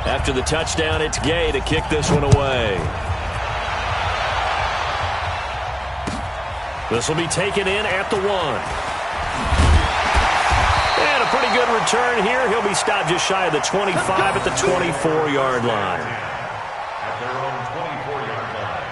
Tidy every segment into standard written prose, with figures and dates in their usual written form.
After the touchdown, it's Gay to kick this one away. This will be taken in at the 1. And a pretty good return here. He'll be stopped just shy of the 25 at the 24-yard line. At their own 24-yard line.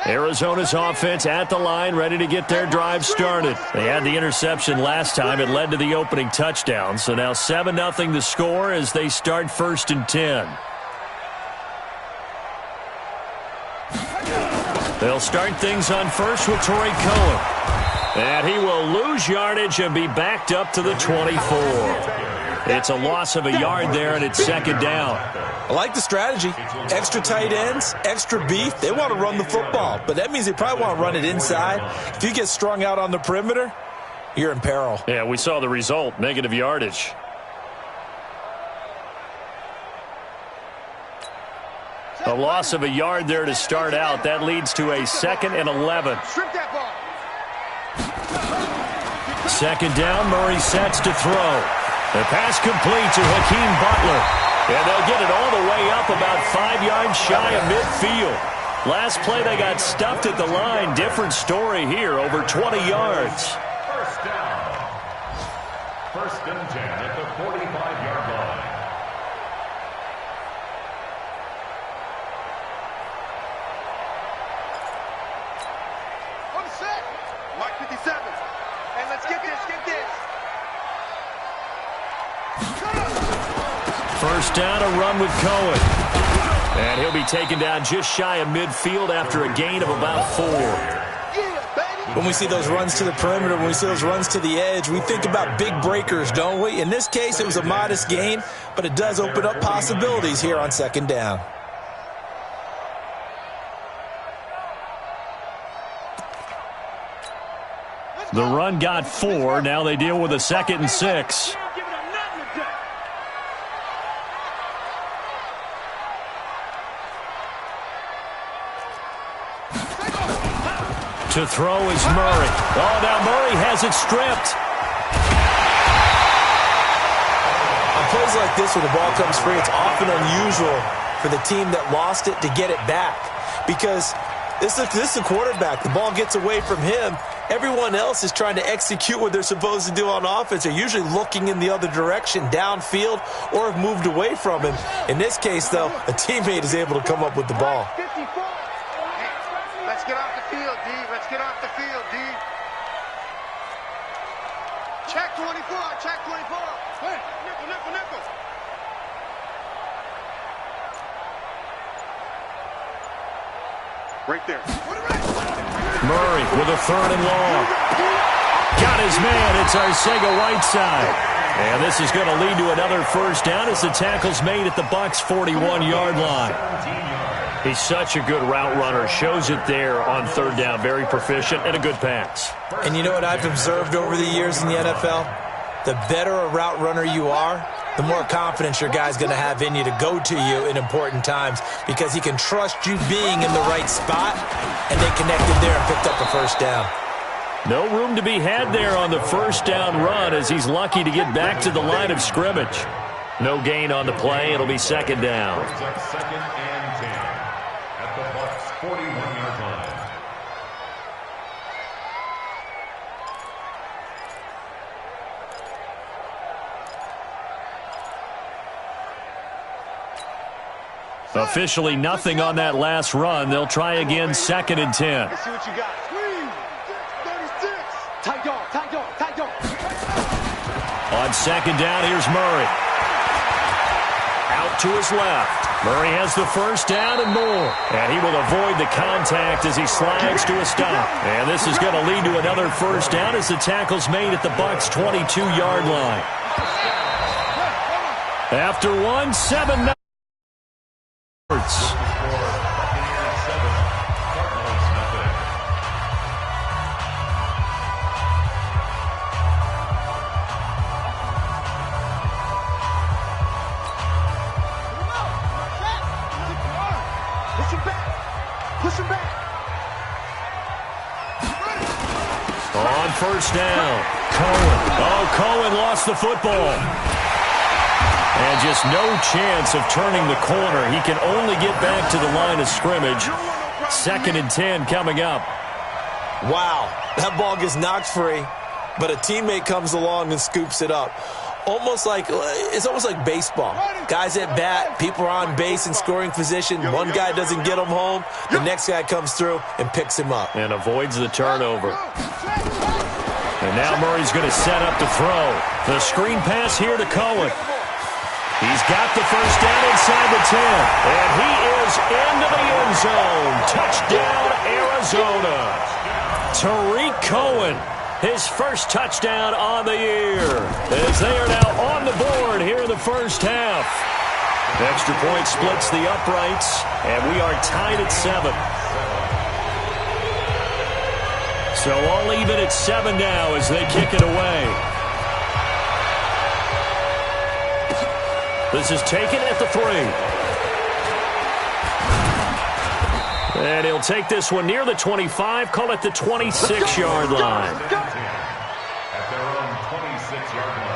Arizona's offense at the line, ready to get their drive started. They had the interception last time. It led to the opening touchdown. So now 7-0 the score as they start 1st and 10. They'll start things on first with Torrey Cohen. And he will lose yardage and be backed up to the 24. It's a loss of a yard there, and it's 2nd down. I like the strategy. Extra tight ends, extra beef. They want to run the football, but that means they probably want to run it inside. If you get strung out on the perimeter, you're in peril. Yeah, we saw the result, negative yardage. A loss of a yard there to start out. That leads to a 2nd and 11. 2nd down, Murray sets to throw. The pass complete to Hakeem Butler. And they'll get it all the way up about 5 yards shy of midfield. Last play they got stuffed at the line. Different story here, over 20 yards. 1st down. 1st and 10 at the 45-yard line. I'm set. Mark 57. And let's get this, First down, a run with Cohen. And he'll be taken down just shy of midfield after a gain of about 4. When we see those runs to the perimeter, when we see those runs to the edge, we think about big breakers, don't we? In this case, it was a modest gain, but it does open up possibilities here on 2nd down. The run got 4. Now they deal with a 2nd and 6. To throw is Murray. Oh, now Murray has it stripped. On plays like this where the ball comes free, it's often unusual for the team that lost it to get it back. Because this is a quarterback. The ball gets away from him. Everyone else is trying to execute what they're supposed to do on offense. They're usually looking in the other direction, downfield, or have moved away from him. In this case, though, a teammate is able to come up with the ball. Let's get off the field, D. Let's get off the field, D. Check 24. Check 24. Hey, nickel. Right there. Murray with a 3rd and long. Got his man. It's Arcega-Whiteside. And this is going to lead to another 1st down as the tackle's made at the Bucs' 41-yard line. He's such a good route runner. Shows it there on 3rd down. Very proficient and a good pass. And you know what I've observed over the years in the NFL? The better a route runner you are, the more confidence your guy's going to have in you to go to you in important times because he can trust you being in the right spot, and they connected there and picked up a 1st down. No room to be had there on the 1st down run as he's lucky to get back to the line of scrimmage. No gain on the play. It'll be 2nd down. 2nd and 10 at the Bucs' 41-yard line. Officially nothing on that last run. They'll try again 2nd and 10. Let's see what you got. 36. Tight dog. On 2nd down, here's Murray. Out to his left. Murray has the 1st down and more. And he will avoid the contact as he slides to a stop. And this is going to lead to another 1st down as the tackle's made at the Bucs' 22-yard line. After 7 Push him back. On first down, Cohen. Oh, Cohen lost the football. And just no chance of turning the corner. He can only get back to the line of scrimmage. 2nd and 10 coming up. Wow, that ball gets knocked free, but a teammate comes along and scoops it up. It's almost like baseball. Guys at bat, people are on base in scoring position. One guy doesn't get him home. The next guy comes through and picks him up. And avoids the turnover. And now Murray's going to set up to throw. The screen pass here to Cohen. He's got the first down inside the 10. And he is into the end zone. Touchdown, Arizona. Tariq Cohen, his first touchdown on the year, as they are now on the board here in the first half. Extra point splits the uprights, and we are tied at 7. So all even at 7 now as they kick it away. This is taken at the 3. And he'll take this one near the 25, call it the 26-yard line. At their own 26-yard line.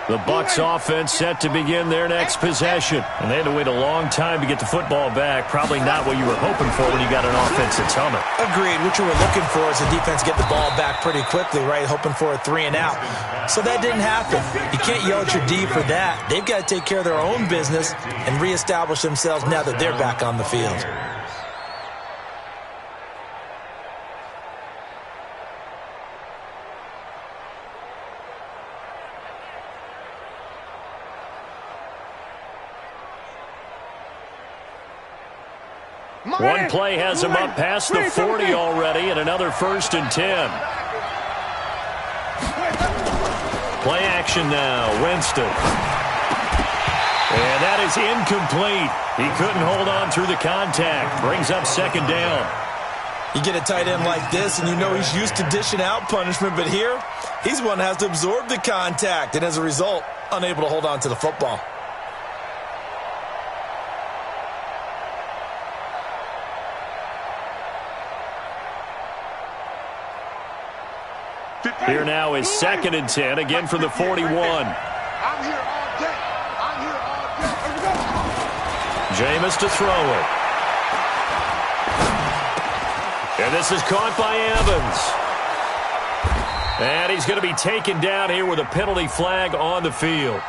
The Bucs offense set to begin their next possession. And they had to wait a long time to get the football back. Probably not what you were hoping for when you got an offense that's humming. Agreed. What you were looking for is the defense get the ball back pretty quickly, right? Hoping for a 3 and out. So that didn't happen. You can't yell at your D for that. They've got to take care of their own business and reestablish themselves now that they're back on the field. One play has him up past the 40 already, and another 1st and 10. Play action now, Winston. And that is incomplete. He couldn't hold on through the contact. Brings up 2nd down. You get a tight end like this, and you know he's used to dishing out punishment, but here, he's one that has to absorb the contact, and as a result, unable to hold on to the football. Here now is 2nd and 10, again from the 41. I'm here all day. I'm here all day. Here we go. Jameis to throw it. And this is caught by Evans. And he's going to be taken down here with a penalty flag on the field.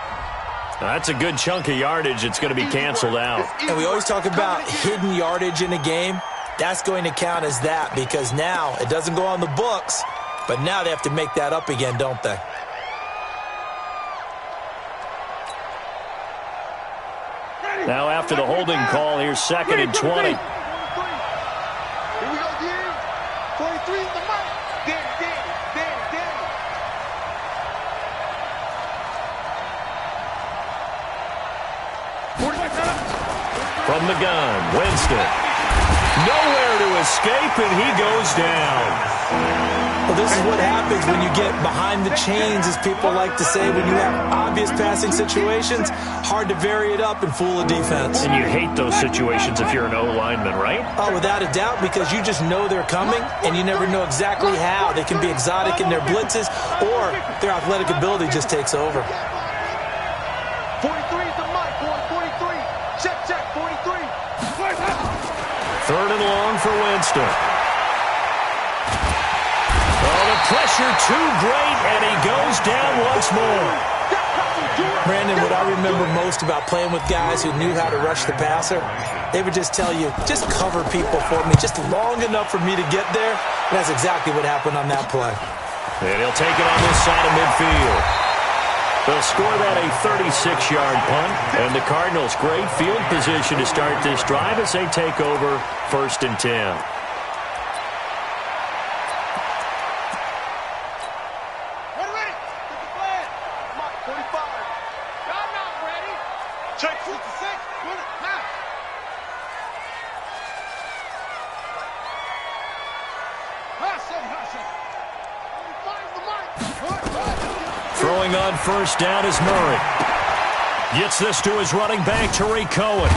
That's a good chunk of yardage. It's going to be canceled out. And we always talk about hidden yardage in a game. That's going to count as that because now it doesn't go on the books. But now they have to make that up again, don't they? Now after the holding call, here's 2nd and 20. Here we go, again. 23 is the mark. Danny. From the gun, Winston. Nowhere to escape, and he goes down. Well, this is what happens when you get behind the chains, as people like to say. When you have obvious passing situations, hard to vary it up and fool a defense. And you hate those situations if you're an O-lineman, right? Oh, without a doubt, because you just know they're coming, and you never know exactly how. They can be exotic in their blitzes, or their athletic ability just takes over. 43 is the mark, boy. 43. Check, 43. 3rd and long for Winston. Oh, the pressure too great, and he goes down once more. Brandon, what I remember most about playing with guys who knew how to rush the passer, they would just tell you, just cover people for me just long enough for me to get there. And that's exactly what happened on that play. And he'll take it on this side of midfield. They'll score that a 36-yard punt, and the Cardinals great field position to start this drive as they take over 1st and 10. Check 66. Win it. Pass. Throwing on first down is Murray. Gets this to his running back, Tariq Cohen.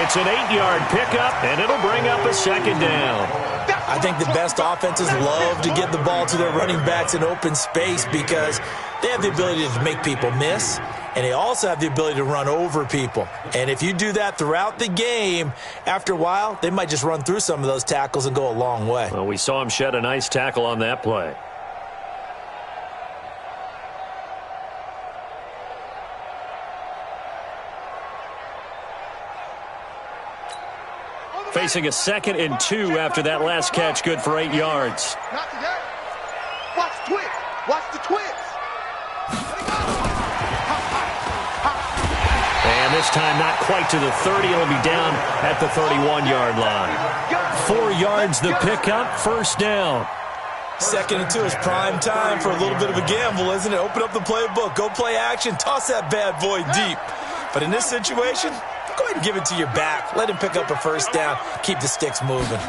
It's an 8-yard pickup, and it'll bring up a second down. I think the best offenses love to get the ball to their running backs in open space because they have the ability to make people miss, and they also have the ability to run over people. And if you do that throughout the game, after a while, they might just run through some of those tackles and go a long way. Well, we saw him shed a nice tackle on that play. Facing a 2nd and 2 after that last catch, good for 8 yards. Not today. Watch the twist. Watch the twist. And this time not quite to the 30. It'll be down at the 31-yard line. 4 yards the pickup, first down. 2nd and 2 is prime time for a little bit of a gamble, isn't it? Open up the playbook, go play action, toss that bad boy deep. But in this situation, go ahead and give it to your back. Let him pick up a first down. Keep the sticks moving.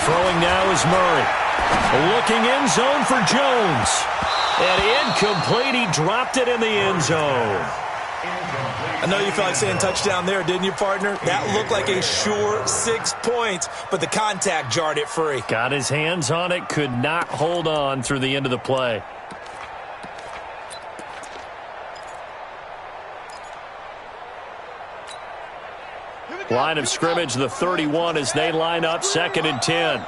Throwing now is Murray. Looking end zone for Jones. And incomplete. He dropped it in the end zone. I know you felt like saying touchdown there, didn't you, partner? That looked like a sure 6 points, but the contact jarred it free. Got his hands on it. Could not hold on through the end of the play. Line of scrimmage, the 31 as they line up, 2nd and 10.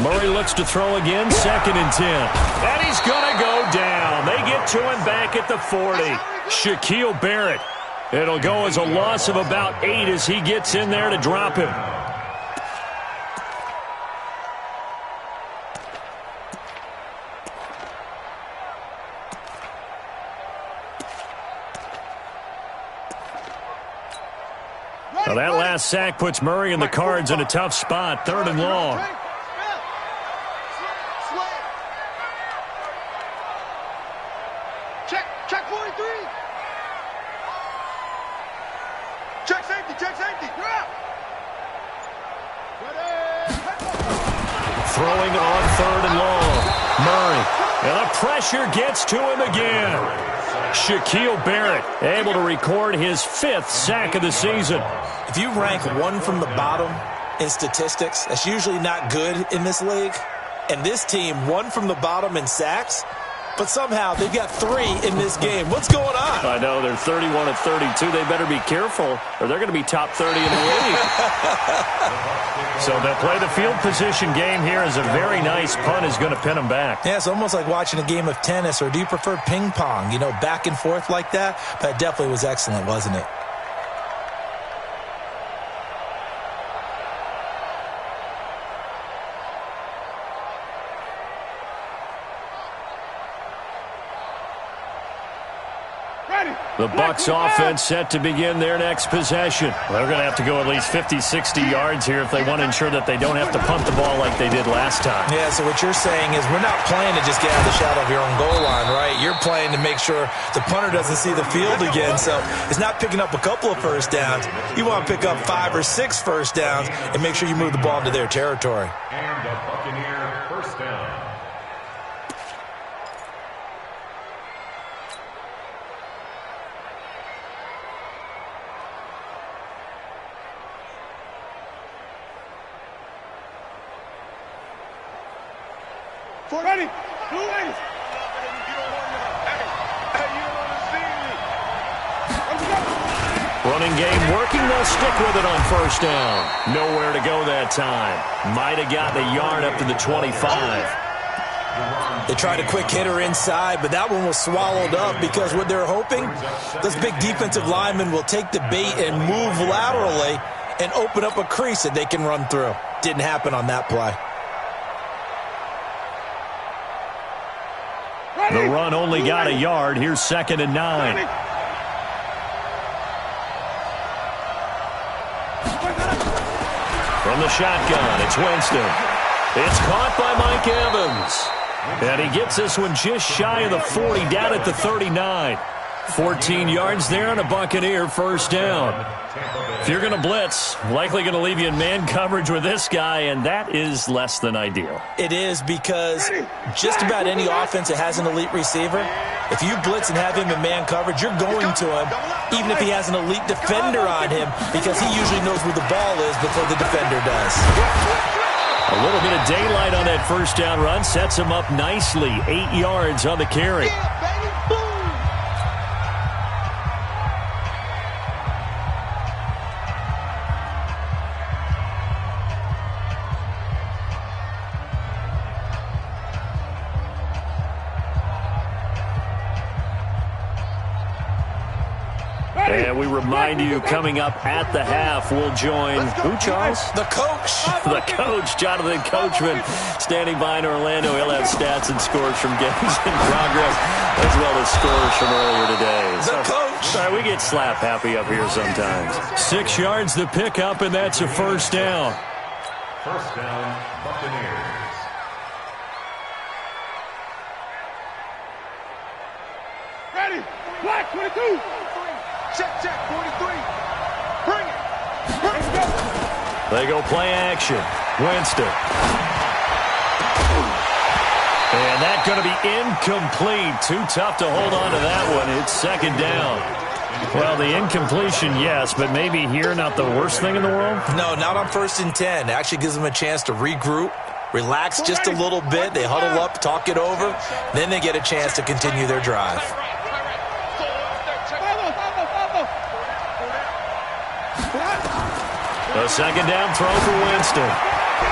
Murray looks to throw again, 2nd and 10. And he's going to go down. They get to him back at the 40. Shaquille Barrett. It'll go as a loss of about 8 as he gets in there to drop him. Well, that last sack puts Murray and the Cards in a tough spot, 3rd and long. Check 43. Check safety. Check safety. Throwing on 3rd and long. Murray. And the pressure gets to him again. Shaquille Barrett able to record his 5th sack of the season. If you rank 1 from the bottom in statistics, that's usually not good in this league. And this team, 1 from the bottom in sacks, but somehow they've got 3 in this game. What's going on? I know, they're 31 at 32. They better be careful, or they're going to be top 30 in the league. So they'll play the field position game here as a very nice punt is going to pin them back. Yeah, it's almost like watching a game of tennis, or do you prefer ping pong? You know, back and forth like that? That definitely was excellent, wasn't it? The Bucs offense set to begin their next possession. They're going to have to go at least 50, 60 yards here if they want to ensure that they don't have to punt the ball like they did last time. Yeah, so what you're saying is we're not playing to just get out of the shadow of your own goal line, right? You're playing to make sure the punter doesn't see the field again. So it's not picking up a couple of first downs. You want to pick up 5 or 6 first downs and make sure you move the ball into their territory. And a Buccaneer first down. Ready? Blue ways. Running game working. They'll stick with it on first down. Nowhere to go that time. Might have gotten a yard up to the 25. They tried a quick hitter inside, but that one was swallowed up because what they're hoping, this big defensive lineman will take the bait and move laterally and open up a crease that they can run through. Didn't happen on that play. The run only got a yard. Here's 2nd and 9. From the shotgun, it's Winston. It's caught by Mike Evans. And he gets this one just shy of the 40, down at the 39. 14 yards there on a Buccaneer first down. If you're going to blitz, likely going to leave you in man coverage with this guy, and that is less than ideal. It is, because just about any offense that has an elite receiver, if you blitz and have him in man coverage, you're going to him, even if he has an elite defender on him, because he usually knows where the ball is before the defender does. A little bit of daylight on that first down run sets him up nicely. 8 yards on the carry. And we remind you, coming up at the half, we'll join, who, Charles? The coach. The coach, Jonathan Coachman, standing by in Orlando. He'll have stats and scores from games in progress, as well as scores from earlier today. The coach. Sorry, we get slap happy up here sometimes. 6 yards the pickup, and that's a first down. First down, Buccaneers. Ready. Black 22. Check, 43. Bring it. Let's go. They go play action. Winston. And that's going to be incomplete. Too tough to hold on to that one. It's second down. Well, the incompletion, yes, but maybe here not the worst thing in the world? No, not on 1st and 10. It actually gives them a chance to regroup, relax just a little bit. They huddle up, talk it over. Then they get a chance to continue their drive. A second down throw for Winston.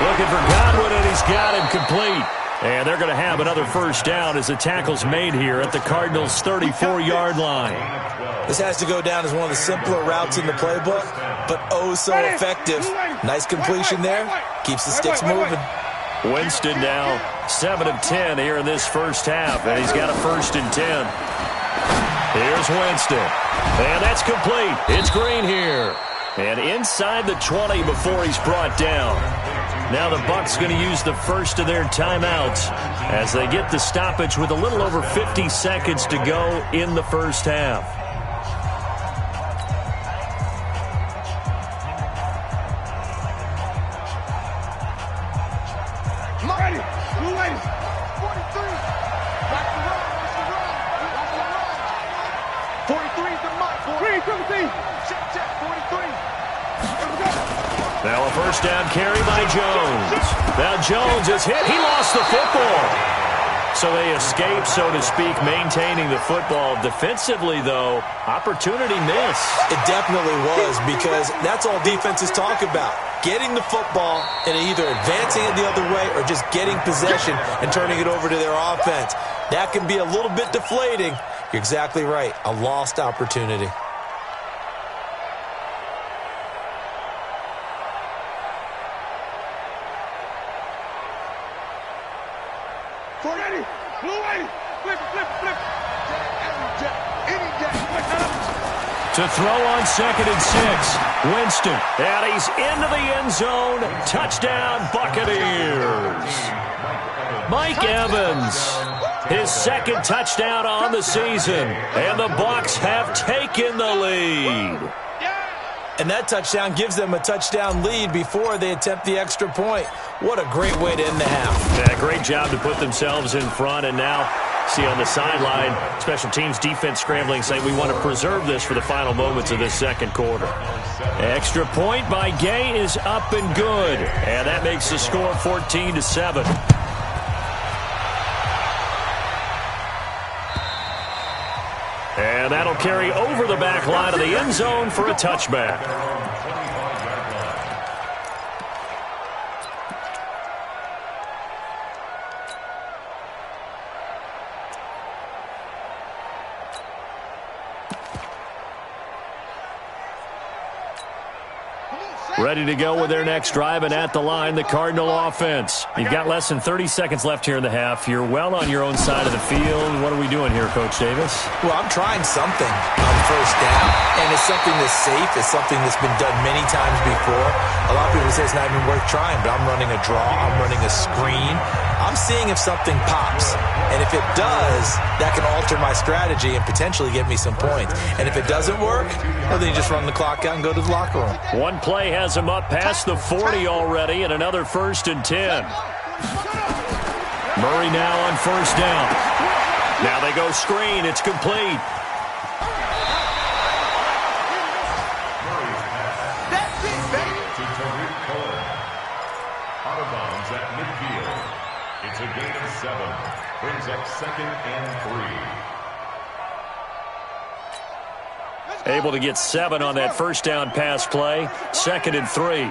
Looking for Godwin, and he's got him complete. And they're going to have another first down as the tackle's made here at the Cardinals' 34-yard line. This has to go down as one of the simpler routes in the playbook, but oh so effective. Nice completion there. Keeps the sticks moving. Winston now 7 of 10 here in this first half, and he's got a 1st and 10. Here's Winston. And that's complete. It's Green here. And inside the 20 before he's brought down. Now the Bucs going to use the first of their timeouts as they get the stoppage with a little over 50 seconds to go in the first half. Ready. Blue ladies. 43. Back to run. 43 is the mark. 317. Check, 43. Now a first down carry by Jones. Now Jones is hit. He lost the football. So they escape, so to speak, maintaining the football. Defensively, though, opportunity miss. It definitely was, because that's all defenses talk about. Getting the football and either advancing it the other way or just getting possession and turning it over to their offense. That can be a little bit deflating. You're exactly right. A lost opportunity. To throw on 2nd and 6. Winston, and he's into the end zone. Touchdown, Buccaneers. Mike Evans, his 2nd touchdown on the season. And the Bucs have taken the lead. And that touchdown gives them a touchdown lead before they attempt the extra point. What a great way to end the half. Yeah, great job to put themselves in front, and now see on the sideline, special teams defense scrambling, saying we want to preserve this for the final moments of this second quarter. Extra point by Gay is up and good, and that makes the score 14-7. And that'll carry over the back line of the end zone for a touchback. Ready to go with their next drive, and at the line, the Cardinal offense. You've got less than 30 seconds left here in the half. You're well on your own side of the field. What are we doing here, Coach Davis? Well, I'm trying something. I'm first down, and it's something that's safe. It's something that's been done many times before. A lot of people say it's not even worth trying, but I'm running a draw. I'm running a screen. I'm seeing if something pops, and if it does, that can alter my strategy and potentially get me some points. And if it doesn't work, well, then you just run the clock out and go to the locker room. One play has him up past the 40 already, and another 1st and 10. Murray now on 1st down. Now they go screen. It's complete. Out of bounds at midfield. It's a gain of 7. Brings up 2nd and 3. Able to get 7 on that 1st down pass play. 2nd and 3.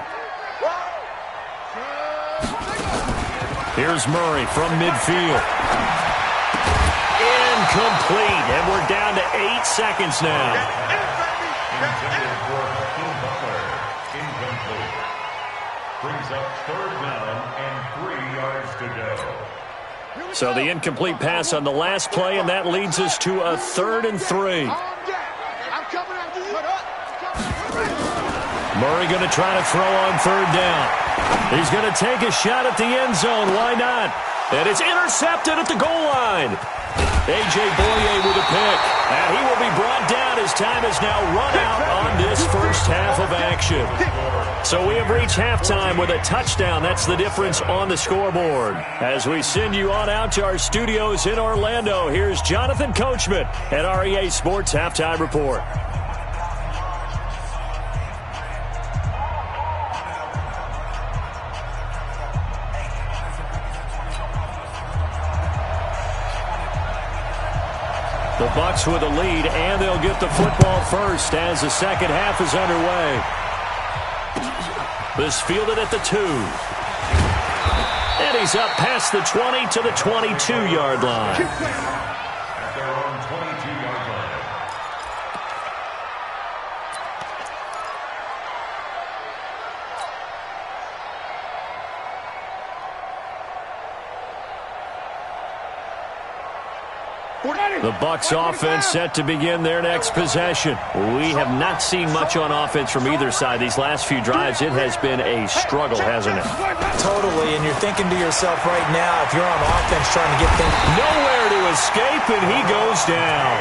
Here's Murray from midfield. Incomplete, and we're down to 8 seconds now. Intended for King Butler. Incomplete. Brings up 3rd down and 3 yards to go. So the incomplete pass on the last play, and that leads us to a 3rd and 3. Murray going to try to throw on 3rd down. He's going to take a shot at the end zone. Why not? And it's intercepted at the goal line. A.J. Boye with a pick. And he will be brought down as time has now run out on this first half of action. So we have reached halftime with a touchdown. That's the difference on the scoreboard. As we send you on out to our studios in Orlando, here's Jonathan Coachman at REA Sports Halftime Report. The Bucs with a lead, and they'll get the football first as the second half is underway. This fielded at the 2. And he's up past the 20 to the 22-yard line. At their own 22-yard line. The Bucs offense set to begin their next possession. We have not seen much on offense from either side. These last few drives, it has been a struggle, hasn't it? Totally, and you're thinking to yourself right now, if you're on offense trying to get things... Nowhere to escape, and he goes down.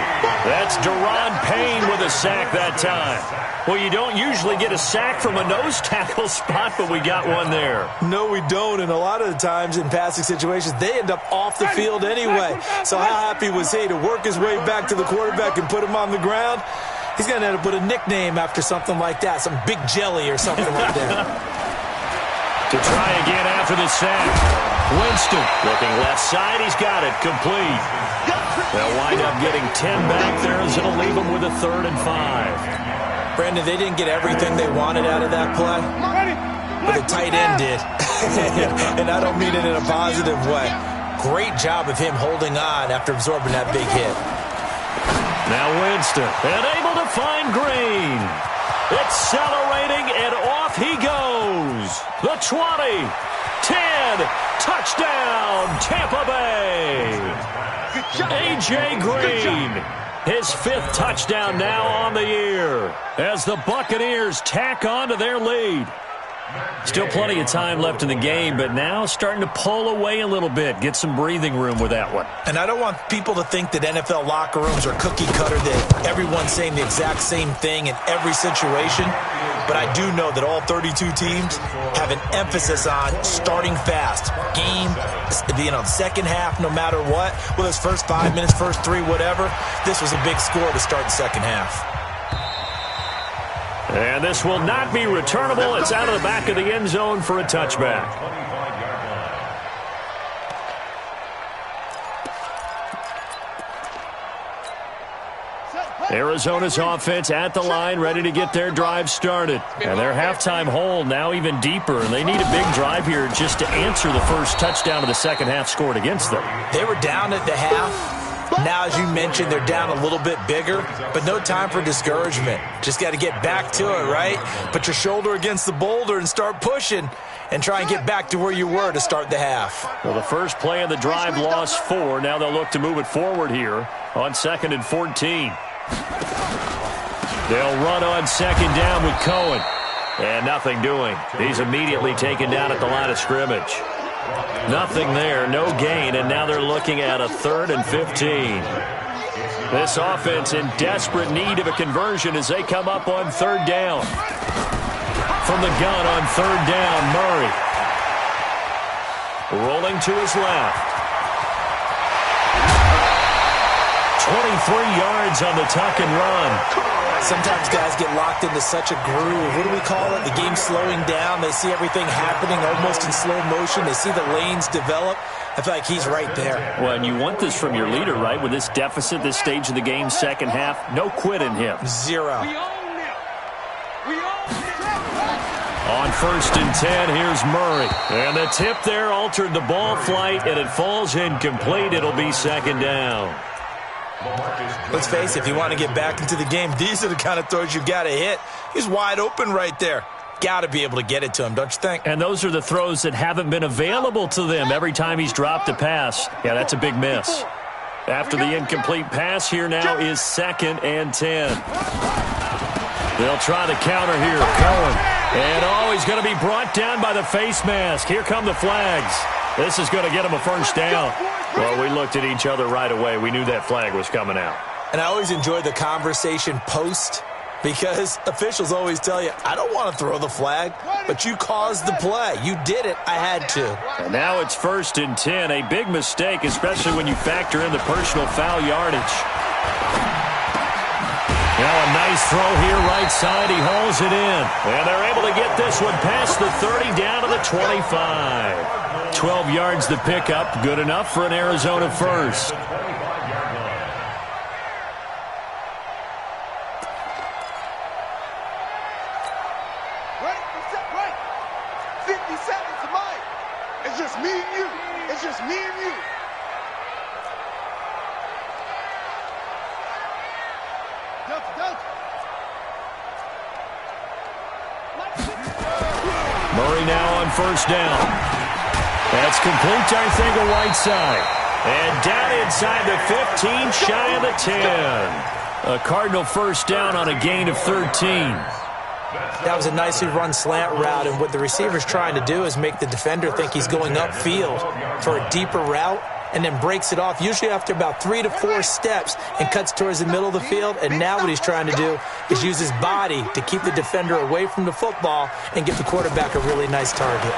That's Deron Payne with a sack that time. Well, you don't usually get a sack from a nose tackle spot, but we got one there. No, we don't, and a lot of the times in passing situations, they end up off the field anyway. So how happy was he to work his way back to the quarterback and put him on the ground? He's going to end up with a nickname after something like that, some Big Jelly or something like that. To try again after the sack. Winston looking left side. He's got it complete. They'll wind up getting 10 back there as it'll leave them with a 3rd and 5. Brandon, they didn't get everything they wanted out of that play, but the tight end did. And I don't mean it in a positive way. Great job of him holding on after absorbing that big hit. Now Winston, and able to find Green. Accelerating, and off he goes. The 20, 10, touchdown, Tampa Bay. A.J. Green, his 5th touchdown now on the year, as the Buccaneers tack on to their lead. Still plenty of time left in the game, but now starting to pull away a little bit. Get some breathing room with that one. And I don't want people to think that NFL locker rooms are cookie cutter, that everyone's saying the exact same thing in every situation. But I do know that all 32 teams have an emphasis on starting fast. Game, second half, no matter what. Whether it's first 5 minutes, first 3, whatever. This was a big score to start the second half. And this will not be returnable. It's out of the back of the end zone for a touchback. Arizona's offense at the line, ready to get their drive started. And their halftime hole now even deeper, and they need a big drive here just to answer the first touchdown of the second half scored against them. They were down at the half. Now, as you mentioned, they're down a little bit bigger, but no time for discouragement. Just got to get back to it, right? Put your shoulder against the boulder and start pushing and try and get back to where you were to start the half. Well, the first play of the drive lost 4. Now they'll look to move it forward here on 2nd and 14. They'll run on second down with Cohen. And nothing doing. He's immediately taken down at the line of scrimmage. Nothing there, no gain, and now they're looking at a 3rd and 15. This offense in desperate need of a conversion as they come up on 3rd down. From the gun on 3rd down, Murray. Rolling to his left. 23 yards on the tuck and run. Sometimes guys get locked into such a groove. What do we call it? The game's slowing down. They see everything happening almost in slow motion. They see the lanes develop. I feel like he's right there. Well, and you want this from your leader, right? With this deficit, this stage of the game, second half, no quit in him. 0. On 1st and 10, here's Murray. And the tip there altered the ball flight, and it falls incomplete. It'll be 2nd down. Let's face it, if you want to get back into the game, these are the kind of throws you got to hit. He's wide open right there. Got to be able to get it to him, don't you think? And those are the throws that haven't been available to them every time he's dropped a pass. Yeah, that's a big miss. After the incomplete pass, here now is 2nd and 10. They'll try the counter here. Cohen. And, he's going to be brought down by the face mask. Here come the flags. This is going to get him a 1st down. Well, we looked at each other right away. We knew that flag was coming out. And I always enjoy the conversation post because officials always tell you, I don't want to throw the flag, but you caused the play. You did it. I had to. And now it's 1st and 10. A big mistake, especially when you factor in the personal foul yardage. Now a nice throw here right side. He hauls it in. And they're able to get this one past the 30 down to the 25. 12 yards the pickup. Good enough for an Arizona 1st. Right. 50 seconds to Mike. It's just me and you. It's just me and you. Murray now on 1st down. That's complete to Arcega-Whiteside. And down inside the 15, shy of the 10. A Cardinal 1st down on a gain of 13. That was a nicely run slant route, and what the receiver's trying to do is make the defender think he's going upfield for a deeper route and then breaks it off, usually after about 3 to 4 steps, and cuts towards the middle of the field. And now what he's trying to do is use his body to keep the defender away from the football and give the quarterback a really nice target.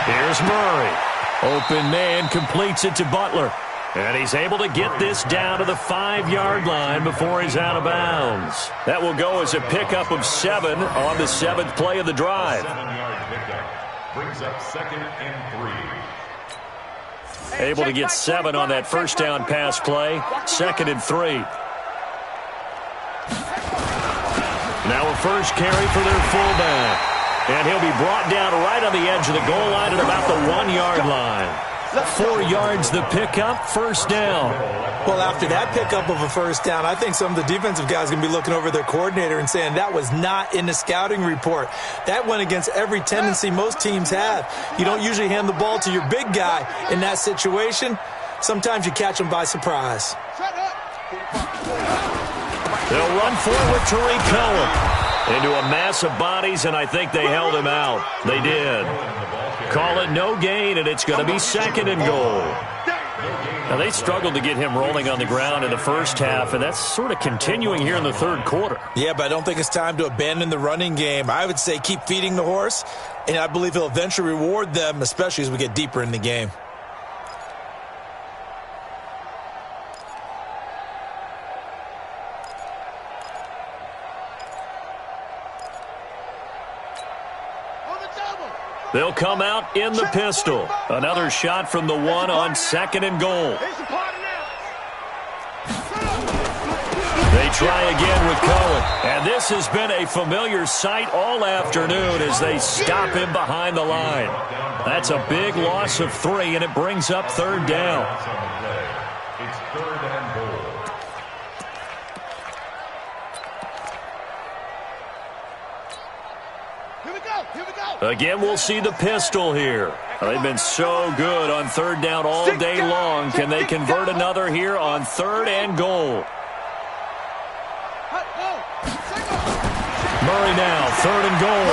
Here's Murray. Open man completes it to Butler. And he's able to get this down to the 5-yard line before he's out of bounds. That will go as a pickup of 7 on the 7th play of the drive. 7-yard pickup brings up 2nd and 3. Able to get 7 on that 1st down pass play. 2nd and 3. Now a 1st carry for their fullback. And he'll be brought down right on the edge of the goal line at about the 1-yard line. 4 yards the pickup, 1st down. Well, after that pickup of a 1st down, I think some of the defensive guys are going to be looking over their coordinator and saying that was not in the scouting report. That went against every tendency most teams have. You don't usually hand the ball to your big guy in that situation. Sometimes you catch them by surprise. They'll run forward to Tariq Cohen. Into a mass of bodies, and I think they held him out. They did. Call it no gain, and it's going to be 2nd and goal. Now, they struggled to get him rolling on the ground in the 1st half, and that's sort of continuing here in the 3rd quarter. Yeah, but I don't think it's time to abandon the running game. I would say keep feeding the horse, and I believe he'll eventually reward them, especially as we get deeper in the game. They'll come out in the pistol. Another shot from the 1 on 2nd and goal. They try again with Cohen. And this has been a familiar sight all afternoon as they stop him behind the line. That's a big loss of 3, and it brings up 3rd down. It's 3rd and goal. Again, we'll see the pistol here. They've been so good on 3rd down all day long. Can they convert another here on 3rd and goal? Murray now, 3rd and goal.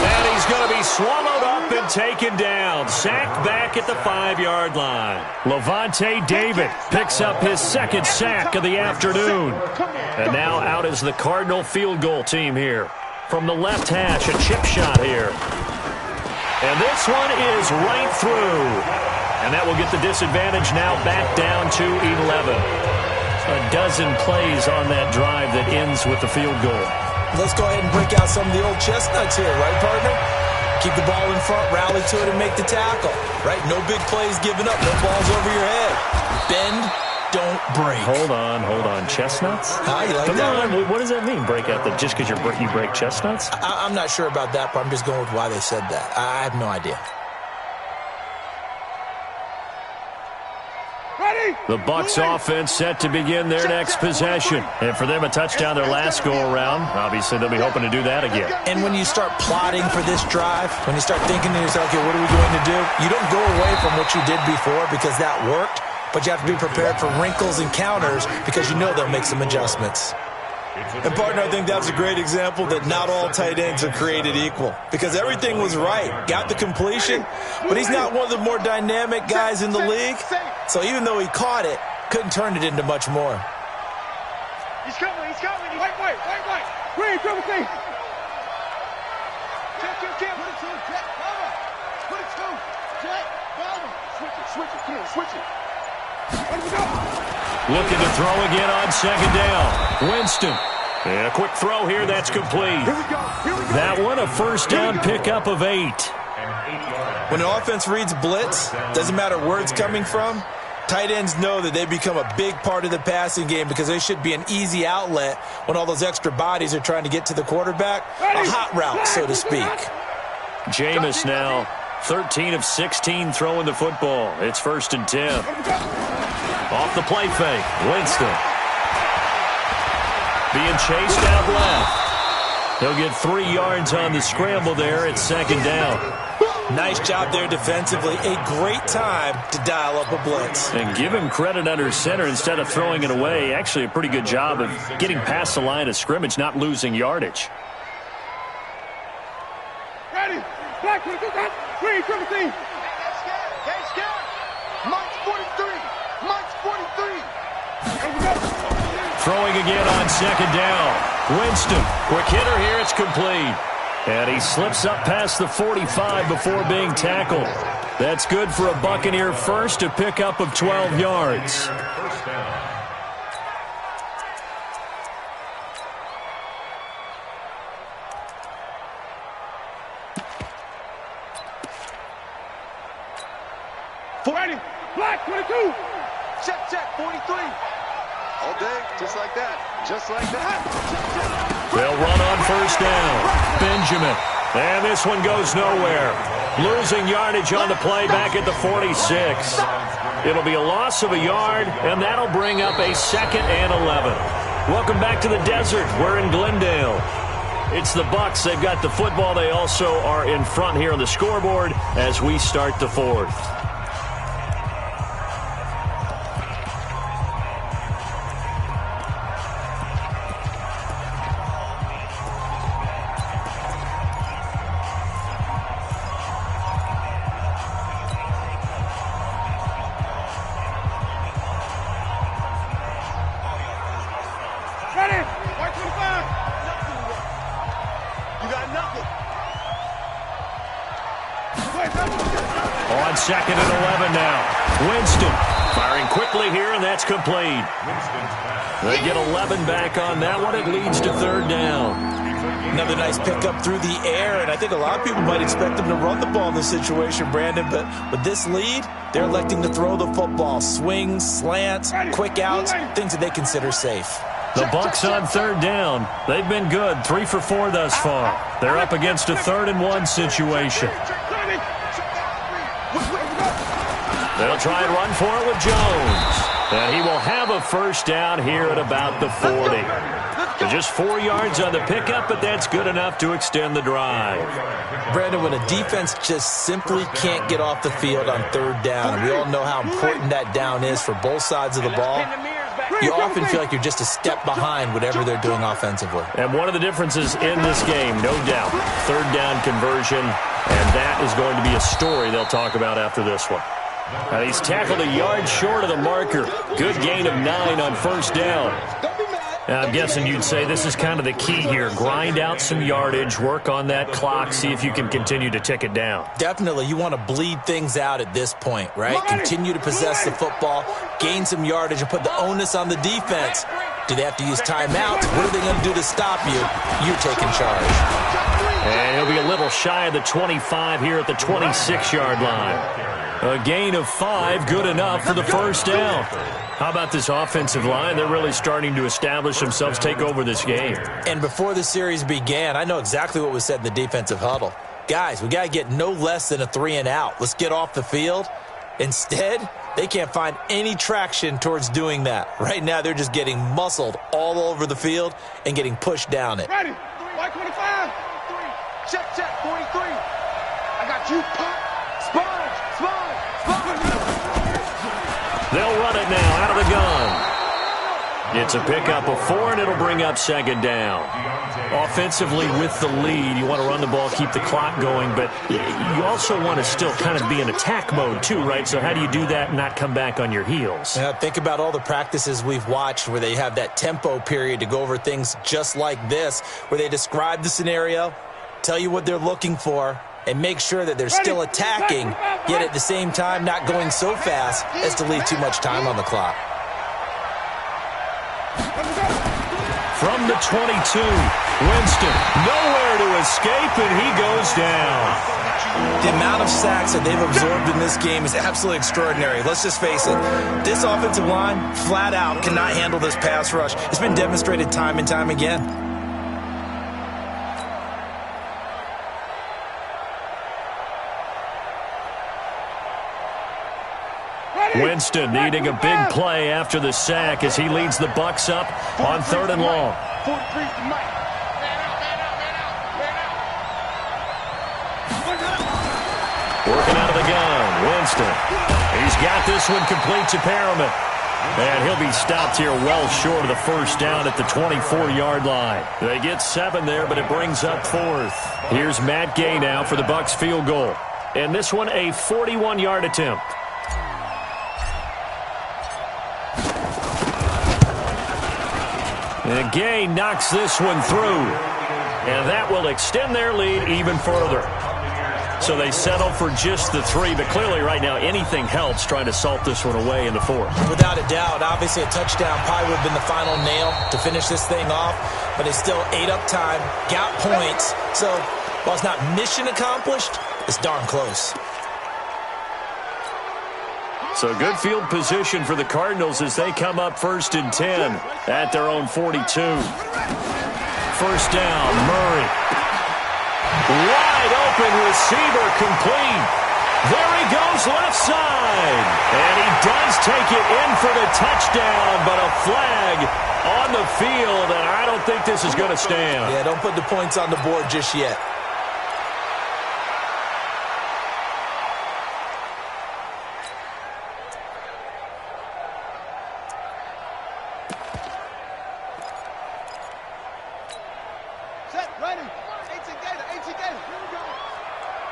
And he's going to be swallowed up and taken down. Sacked back at the 5-yard line. Levante David picks up his 2nd sack of the afternoon. And now out is the Cardinal field goal team here. From the left hash, a chip shot here. And this one is right through. And that will get the disadvantage now back down to 11. A dozen plays on that drive that ends with the field goal. Let's go ahead and break out some of the old chestnuts here, right, partner? Keep the ball in front, rally to it, and make the tackle, right? No big plays given up, no balls over your head. Bend, don't break. Hold on. Chestnuts? You like Come that on, what does that mean, break out the, just because you break chestnuts? I'm not sure about that, but I'm just going with why they said that. I have no idea. The Bucs offense set to begin their next possession. And for them, a touchdown their last go-around. Obviously, they'll be hoping to do that again. And when you start plotting for this drive, when you start thinking to yourself, okay, what are we going to do? You don't go away from what you did before because that worked, but you have to be prepared for wrinkles and counters because you know they'll make some adjustments. And, partner, I think that's a great example that not all tight ends are created equal because everything was right. Got the completion, but he's not one of the more dynamic guys in the league. So even though he caught it, couldn't turn it into much more. He's coming. Wait. Green, double team. Check. Put it two. Check. Switch it. Where do we go? Looking to throw again on 2nd down. Winston. And a quick throw here. That's complete. Here we go. That one, a 1st down pickup of 8. When an offense reads blitz, doesn't matter where it's coming from, tight ends know that they become a big part of the passing game because they should be an easy outlet when all those extra bodies are trying to get to the quarterback. A hot route, so to speak. Jameis now 13 of 16 throwing the football. It's 1st and 10. Off the play fake. Winston. Being chased out left. He'll get 3 yards on the scramble there at 2nd down. Nice job there defensively. A great time to dial up a blitz. And give him credit under center instead of throwing it away. Actually, a pretty good job of getting past the line of scrimmage, not losing yardage. Ready. Black, green, triple team. Mike's 43. Here we go. Throwing again on 2nd down. Winston. Quick hitter here. It's complete. And he slips up past the 45 before being tackled. That's good for a Buccaneer first, a pickup of 12 yards. Black 22. Check, 43. All day, just like that. They'll run on 1st down. Benjamin. And this one goes nowhere. Losing yardage on the play back at the 46. It'll be a loss of a yard, and that'll bring up a 2nd and 11. Welcome back to the desert. We're in Glendale. It's the Bucs. They've got the football. They also are in front here on the scoreboard as we start the 4th. On 2nd and 11 now. Winston firing quickly here, and that's complete. They get 11 back on that one. It leads to 3rd down. Another nice pickup through the air, and I think a lot of people might expect them to run the ball in this situation, Brandon, but with this lead, they're electing to throw the football. Swings, slants, quick outs, things that they consider safe. The Bucs on 3rd down. They've been good, 3 for 4 thus far. They're up against a 3rd and 1 situation. They'll try and run for it with Jones. And he will have a 1st down here at about the 40. Just 4 yards on the pickup, but that's good enough to extend the drive. Brandon, when a defense just simply can't get off the field on 3rd down, and we all know how important that down is for both sides of the ball, you often feel like you're just a step behind whatever they're doing offensively. And one of the differences in this game, no doubt, third down conversion, and that is going to be a story they'll talk about after this one. And he's tackled a yard short of the marker. Good gain of 9 on first down. Now, I'm guessing you'd say this is kind of the key here. Grind out some yardage, work on that clock, see if you can continue to tick it down. Definitely. You want to bleed things out at this point, right? Continue to possess the football, gain some yardage, and put the onus on the defense. Do they have to use timeouts? What are they going to do to stop you? You're taking charge. And he'll be a little shy of the 25 here at the 26-yard line. A gain of 5, good enough for the first down. How about this offensive line? They're really starting to establish themselves, take over this game. And before the series began, I know exactly what was said in the defensive huddle. Guys, we got to get no less than a 3-and-out. Let's get off the field. Instead, they can't find any traction towards doing that. Right now, they're just getting muscled all over the field and getting pushed down it. Ready. White 25. Check, 43. I got you, pop. Sponge. They'll run it now out of the gun. It's a pickup of 4, and it'll bring up second down. Offensively with the lead, you want to run the ball, keep the clock going, but you also want to still kind of be in attack mode too, right? So how do you do that and not come back on your heels? Yeah, think about all the practices we've watched where they have that tempo period to go over things just like this, where they describe the scenario, tell you what they're looking for, and make sure that they're still attacking, yet at the same time not going so fast as to leave too much time on the clock. From the 22, Winston, nowhere to escape, and he goes down. The amount of sacks that they've absorbed in this game is absolutely extraordinary. Let's just face it. This offensive line, flat out, cannot handle this pass rush. It's been demonstrated time and time again. Winston needing a big play after the sack as he leads the Bucs up on 3rd and long. Working out of the gun, Winston. He's got this one complete to Perriman. And he'll be stopped here well short of the first down at the 24-yard line. They get 7 there, but it brings up 4th. Here's Matt Gay now for the Bucs field goal. And this one a 41-yard attempt. And Gay knocks this one through. And that will extend their lead even further. So they settle for just the 3, but clearly right now anything helps trying to salt this one away in the 4th. Without a doubt, obviously a touchdown probably would have been the final nail to finish this thing off, but they still ate up time, got points. So while it's not mission accomplished, it's darn close. So good field position for the Cardinals as they come up 1st and 10 at their own 42. First down, Murray. Wide open receiver complete. There he goes left side. And he does take it in for the touchdown, but a flag on the field, and I don't think this is going to stand. Yeah, don't put the points on the board just yet.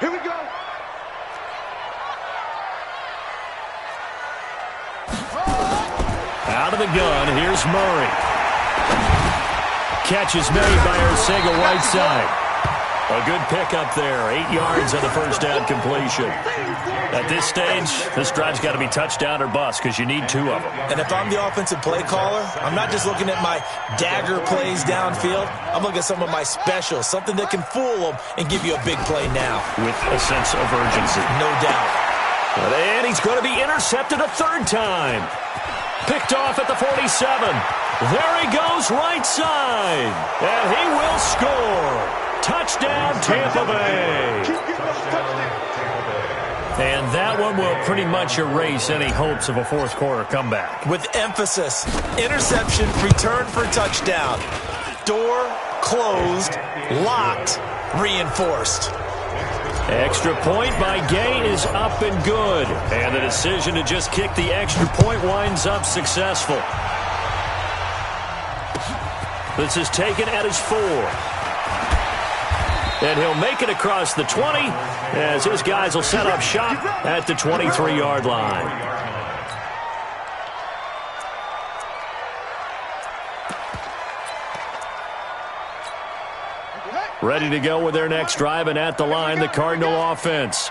Here we go. Out of the gun, here's Murray. Catch is made by Arcega-Whiteside. A good pickup there, 8 yards on the first down completion. At this stage, this drive's got to be touchdown or bust because you need 2 of them. And if I'm the offensive play caller, I'm not just looking at my dagger plays downfield. I'm looking at some of my specials, something that can fool them and give you a big play now. With a sense of urgency. No doubt. And he's going to be intercepted a 3rd time. Picked off at the 47. There he goes right side. And he will score. Touchdown, Tampa Bay. And that one will pretty much erase any hopes of a 4th quarter comeback. With emphasis, interception, return for touchdown. Door closed, locked, reinforced. Extra point by Gay is up and good. And the decision to just kick the extra point winds up successful. This is taken at his 4. And he'll make it across the 20 as his guys will set up shop at the 23-yard line. Ready to go with their next drive, and at the line, the Cardinal offense.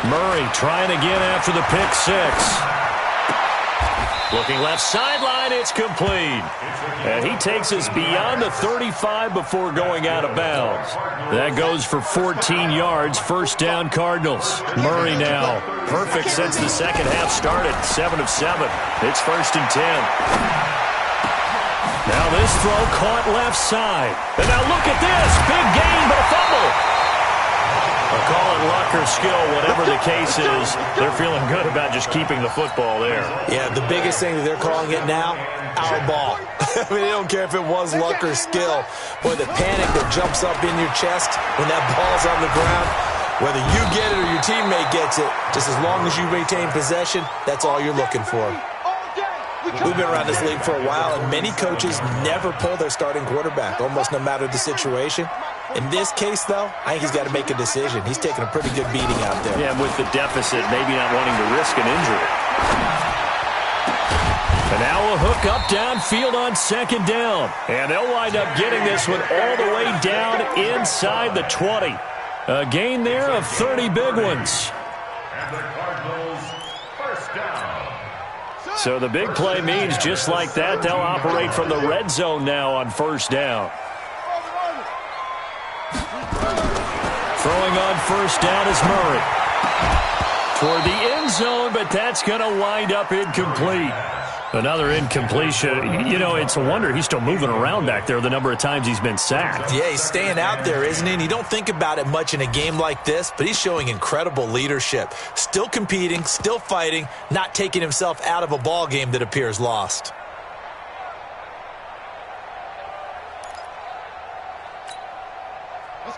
Murray trying again after the pick 6. Looking left sideline, it's complete. And he takes us beyond the 35 before going out of bounds. That goes for 14 yards, first down Cardinals. Murray now, perfect since the second half started, 7 of 7. It's 1st and 10. Now this throw caught left side. And now look at this, big gain but a fumble. I'll call it luck or skill, whatever the case is. They're feeling good about just keeping the football there. Yeah, the biggest thing that they're calling it now, our ball. I mean, they don't care if it was luck or skill. Boy, the panic that jumps up in your chest when that ball's on the ground, whether you get it or your teammate gets it, just as long as you retain possession, that's all you're looking for. We've been around this league for a while, and many coaches never pull their starting quarterback, almost no matter the situation. In this case, though, I think he's got to make a decision. He's taking a pretty good beating out there. Yeah, with the deficit, maybe not wanting to risk an injury. And now a hook up downfield on 2nd down. And they'll wind up getting this one all the way down inside the 20. A gain there of 30 big ones. And the Cardinals, first down. So the big play means just like that, they'll operate from the red zone now on 1st down. Throwing on 1st down is Murray. Toward the end zone, but that's going to wind up incomplete. Another incompletion. You know, it's a wonder he's still moving around back there the number of times he's been sacked. Yeah, he's staying out there, isn't he? And you don't think about it much in a game like this, but he's showing incredible leadership. Still competing, still fighting, not taking himself out of a ball game that appears lost.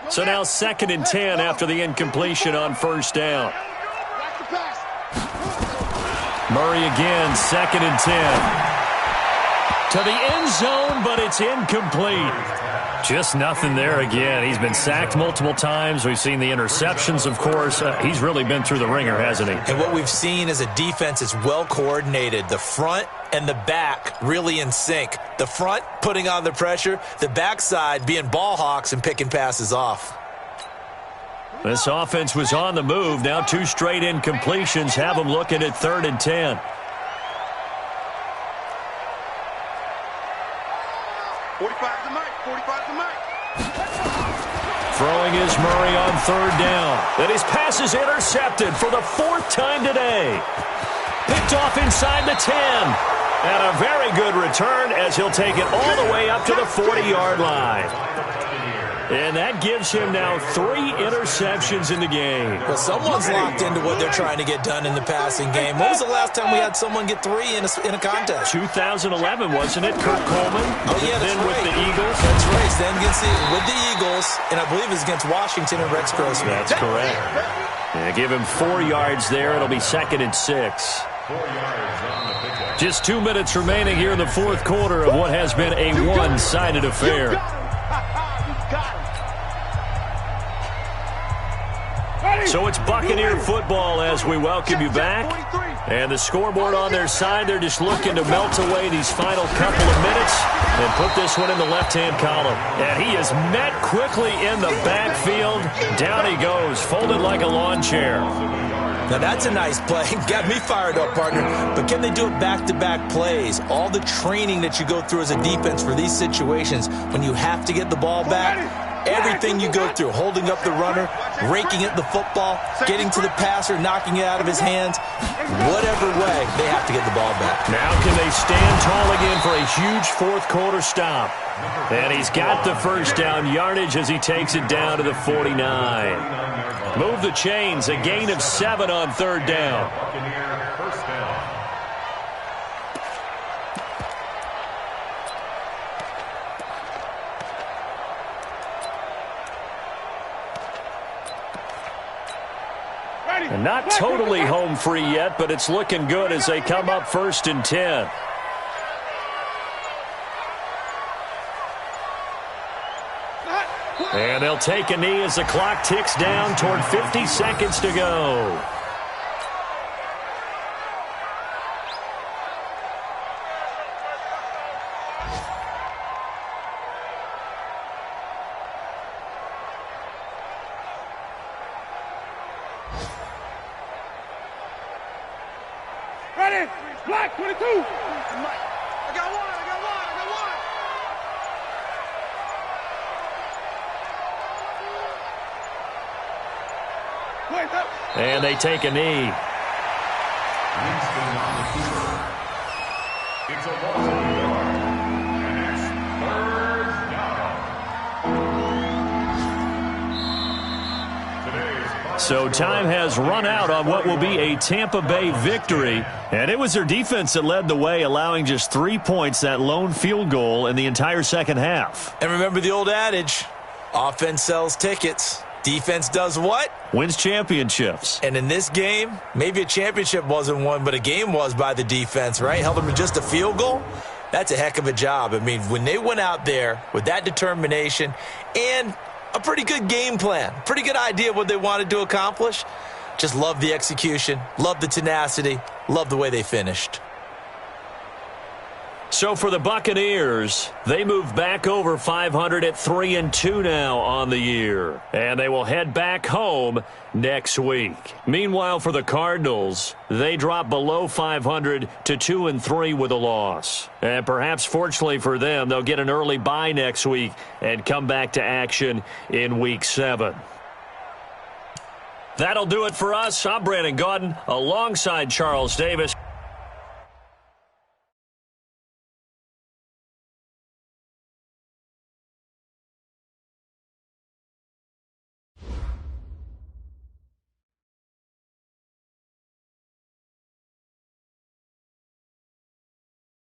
So now 2nd and 10 after the incompletion on 1st down. Murray again, 2nd and 10. To the end zone, but it's incomplete. Just nothing there again. He's been sacked multiple times. We've seen the interceptions, of course. He's really been through the ringer, hasn't he? And what we've seen is a defense that's well coordinated. The front and the back really in sync. The front putting on the pressure, the backside being ball hawks and picking passes off. This offense was on the move. Now 2 straight incompletions have them looking at 3rd and 10. 45 to Mike. 45 to Mike. Throwing is Murray on 3rd down. And his pass is intercepted for the 4th time today. Picked off inside the 10. And a very good return as he'll take it all the way up to the 40-yard line. And that gives him now 3 interceptions in the game. Well, someone's locked into what they're trying to get done in the passing game. When was the last time we had someone get 3 in a contest? 2011, wasn't it? Kurt Coleman. Oh, yeah, that's then right. with the Eagles. That's right. Then with the Eagles, and I believe it was against Washington and Rex Grossman. That's correct. Yeah, give him 4 yards there. It'll be 2nd and 6. 4 yards on the pickup. Just 2 minutes remaining here in the 4th quarter of what has been a one-sided affair. So it's Buccaneer football as we welcome you back. And the scoreboard on their side, they're just looking to melt away these final couple of minutes and put this one in the left-hand column. And he is met quickly in the backfield. Down he goes, folded like a lawn chair. Now that's a nice play. Got me fired up, partner. But can they do it back-to-back plays? All the training that you go through as a defense for these situations, when you have to get the ball back, everything you go through, holding up the runner, raking at the football, getting to the passer, knocking it out of his hands, whatever way, they have to get the ball back. Now can they stand tall again for a huge 4th quarter stop? And he's got the first down yardage as he takes it down to the 49. Move the chains, a gain of 7 on 3rd down. Buccaneer first down. And not totally home free yet, but it's looking good as they come up 1st and 10. And they'll take a knee as the clock ticks down toward 50 seconds to go. Ready? Black 22. I got one. And they take a knee. Winston on the keeper. It's a loss of the yard. And it's 3rd down. So time has run out on what will be a Tampa Bay victory. And it was their defense that led the way, allowing just 3 points, that lone field goal in the entire second half. And remember the old adage, offense sells tickets. Defense does what? Wins championships. And in this game, maybe a championship wasn't won, but a game was by the defense, right? Held them to just a field goal. That's a heck of a job. I mean, when they went out there with that determination and a pretty good game plan, pretty good idea of what they wanted to accomplish, just love the execution, love the tenacity, love the way they finished. So for the Buccaneers, they move back over 500 at 3-2 now on the year. And they will head back home next week. Meanwhile, for the Cardinals, they drop below 500 to 2-3 with a loss. And perhaps fortunately for them, they'll get an early bye next week and come back to action in Week 7. That'll do it for us. I'm Brandon Gaudin alongside Charles Davis.